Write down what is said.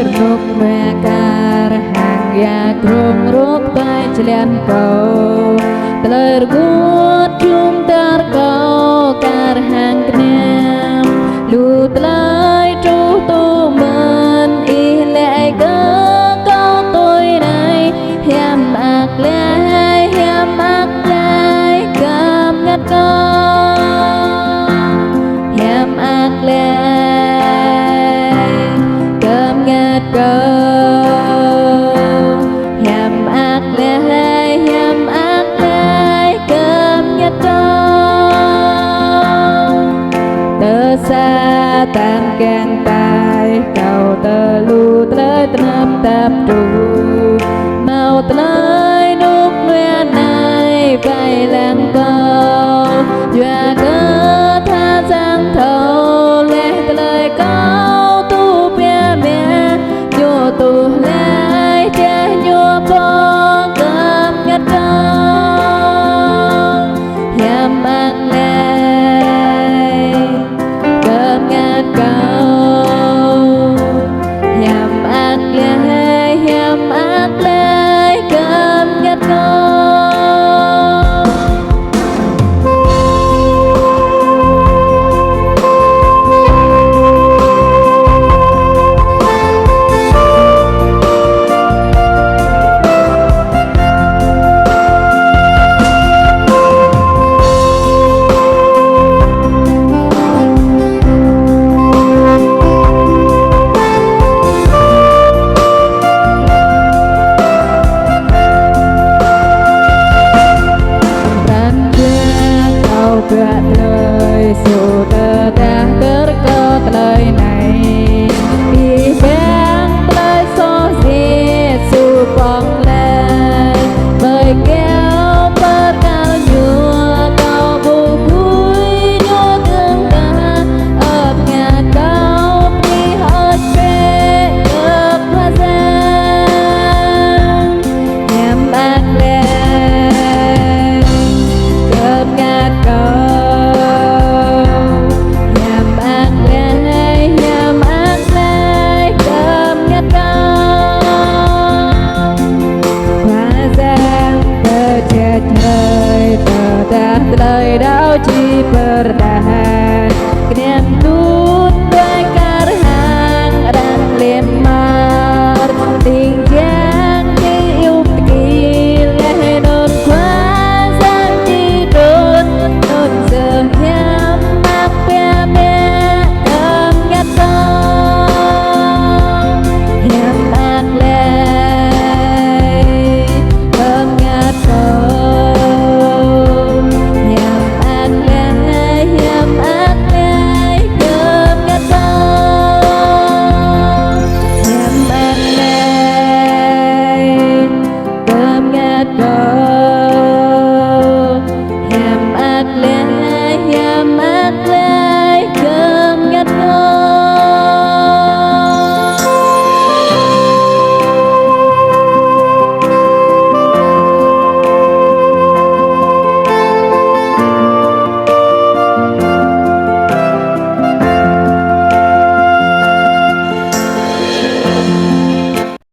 rục mẹ car hàng ya krum rục tay chlen cầu tler gut chung tar cầu car hàng knem lu tlai tru tu man y lệ cơ câu tôi này hiam ác lệ cam ngắt con hiam ác lệ cam ngắt con hiam ác lệ cam ngắt con tơ xa tan càng tai cầu tơ lu tới nắm tap tru mau tới nút nuôi này vai lang câu dọa cơ tha giang thâu lẽ lời câu tu bia mẹ nhô tu lẽ che nhô po cam ngắt con hiam ác lẽ cam ngắt con hiam ác lẽ cam ngắt con lời sưu tơ ta cất có lời